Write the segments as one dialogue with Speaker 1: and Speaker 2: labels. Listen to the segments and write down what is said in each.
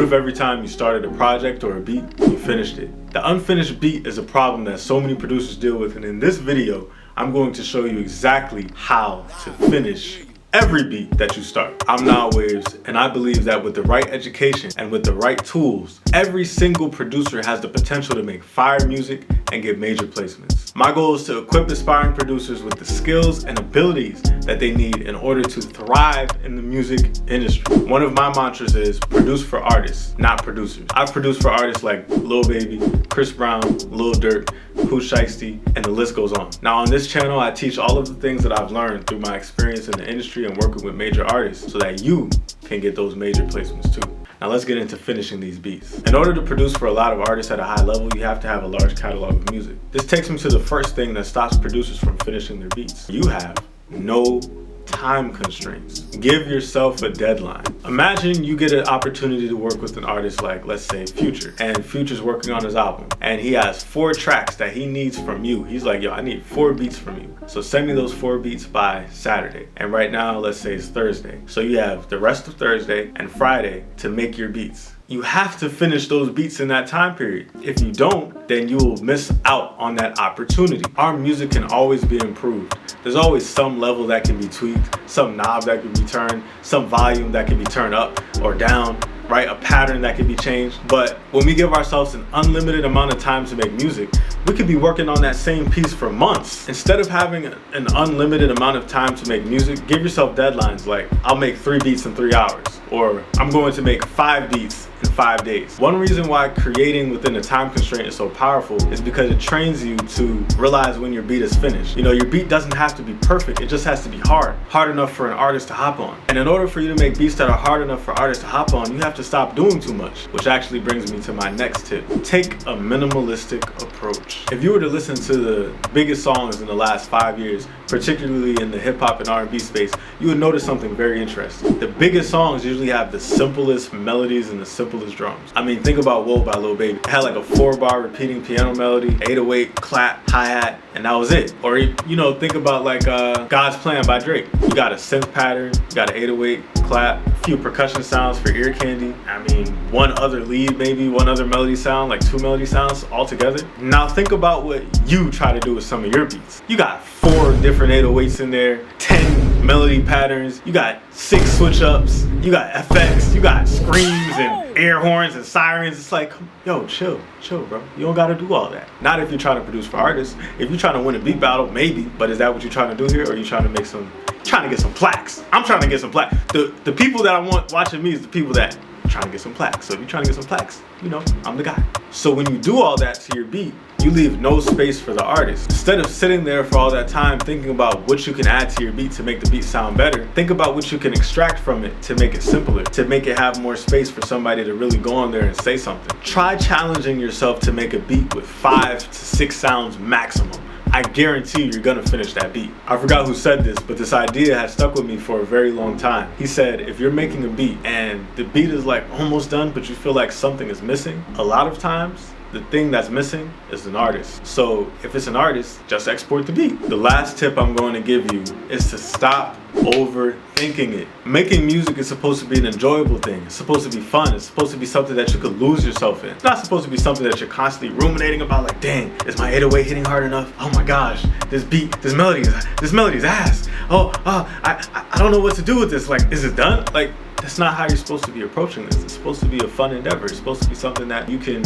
Speaker 1: if every time you started a project or a beat, you finished it? The unfinished beat is a problem that so many producers deal with, and in this video, I'm going to show you exactly how to finish every beat that you start. I'm Now Waves, and I believe that with the right education and with the right tools, every single producer has the potential to make fire music and get major placements. My goal is to equip aspiring producers with the skills and abilities that they need in order to thrive in the music industry. One of my mantras is produce for artists, not producers. I've produced for artists like Lil Baby, Chris Brown, Lil Durk, Pooh Shiesty, and the list goes on. Now on this channel, I teach all of the things that I've learned through my experience in the industry and working with major artists so that you can get those major placements too. Now let's get into finishing these beats. In order to produce for a lot of artists at a high level, you have to have a large catalog of music. This takes me to the first thing that stops producers from finishing their beats. You have no time constraints. Give yourself a deadline. Imagine you get an opportunity to work with an artist like, let's say, Future, and Future's working on his album, and he has 4 tracks that he needs from you. He's like, yo, I need 4 beats from you. So send me those 4 beats by Saturday. And right now, let's say it's Thursday. So you have the rest of Thursday and Friday to make your beats. You have to finish those beats in that time period. If you don't, then you will miss out on that opportunity. Our music can always be improved. There's always some level that can be tweaked, some knob that can be turned, some volume that can be turned up or down, right? A pattern that can be changed. But when we give ourselves an unlimited amount of time to make music, we could be working on that same piece for months. Instead of having an unlimited amount of time to make music, give yourself deadlines like, I'll make 3 beats in 3 hours, or I'm going to make 5 beats in 5 days. One reason why creating within a time constraint is so powerful is because it trains you to realize when your beat is finished. You know, your beat doesn't have to be perfect, it just has to be hard enough for an artist to hop on. And in order for you to make beats that are hard enough for artists to hop on, you have to stop doing too much, which actually brings me to my next tip. Take a minimalistic approach. If you were to listen to the biggest songs in the last 5 years, particularly in the hip hop and R&B space, you would notice something very interesting. The biggest songs usually have the simplest melodies and the simplest drums. I mean, think about Whoa by Lil Baby. It had like a 4-bar repeating piano melody, 808, clap, hi-hat, and that was it. Or, you know, think about like God's Plan by Drake. You got a synth pattern, you got an 808, clap, a few percussion sounds for ear candy. I mean, one other lead, maybe one other melody sound, like 2 melody sounds all together. Now think about what you try to do with some of your beats. You got 4 different 808s in there, 10 melody patterns, you got 6 switch ups, you got effects, you got screams and air horns and sirens. It's like, yo, chill, bro. You don't gotta do all that. Not if you're trying to produce for artists. If you're trying to win a beat battle, maybe, but is that what you're trying to do here, or are you trying to make some, trying to get some plaques? I'm trying to get some plaques. The people that I want watching me is the people that are trying to get some plaques. So if you're trying to get some plaques, you know, I'm the guy. So when you do all that to your beat, you leave no space for the artist. Instead of sitting there for all that time thinking about what you can add to your beat to make the beat sound better, think about what you can extract from it to make it simpler, to make it have more space for somebody to really go on there and say something. Try challenging yourself to make a beat with 5 to 6 sounds maximum. I guarantee you're gonna finish that beat. I forgot who said this, but this idea has stuck with me for a very long time. He said, if you're making a beat and the beat is like almost done, but you feel like something is missing, a lot of times, the thing that's missing is an artist. So if it's an artist, just export the beat. The last tip I'm going to give you is to stop overthinking it. Making music is supposed to be an enjoyable thing. It's supposed to be fun. It's supposed to be something that you could lose yourself in. It's not supposed to be something that you're constantly ruminating about, like, dang, is my 808 hitting hard enough? Oh my gosh, this beat, this melody is ass. I don't know what to do with this. Like, is it done? Like, that's not how you're supposed to be approaching this. It's supposed to be a fun endeavor. It's supposed to be something that you can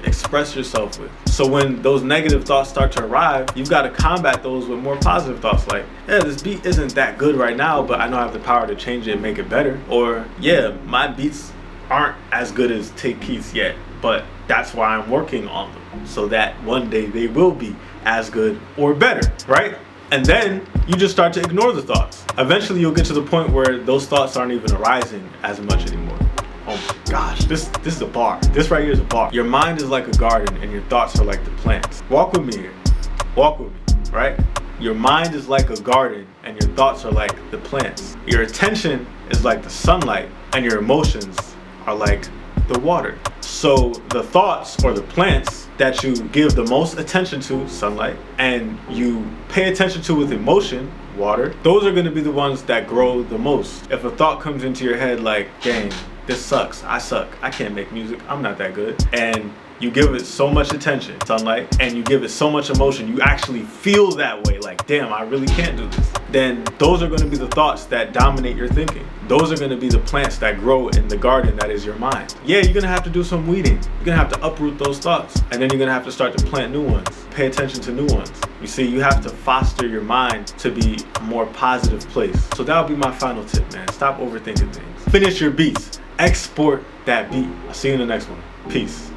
Speaker 1: express yourself with. So when those negative thoughts start to arrive, you've got to combat those with more positive thoughts like, yeah, this beat isn't that good right now, but I know I have the power to change it and make it better. Or, yeah, my beats aren't as good as Take Keith's yet, but that's why I'm working on them, so that one day they will be as good or better, right? And then you just start to ignore the thoughts. Eventually you'll get to the point where those thoughts aren't even arising as much anymore. Oh my gosh, this is a bar. This right here is a bar. Your mind is like a garden and your thoughts are like the plants. Walk with me here. Walk with me, right? Your mind is like a garden and your thoughts are like the plants. Your attention is like the sunlight and your emotions are like the water. So the thoughts or the plants that you give the most attention to, sunlight, and you pay attention to with emotion, water, those are going to be the ones that grow the most. If a thought comes into your head like, dang, this sucks, I suck, I can't make music, I'm not that good. And you give it so much attention, sunlight, and you give it so much emotion, you actually feel that way, like, damn, I really can't do this. Then those are gonna be the thoughts that dominate your thinking. Those are gonna be the plants that grow in the garden that is your mind. Yeah, you're gonna have to do some weeding. You're gonna have to uproot those thoughts, and then you're gonna have to start to plant new ones. Pay attention to new ones. You see, you have to foster your mind to be a more positive place. So that would be my final tip, man. Stop overthinking things. Finish your beats. Export that beat. I'll see you in the next one. Peace.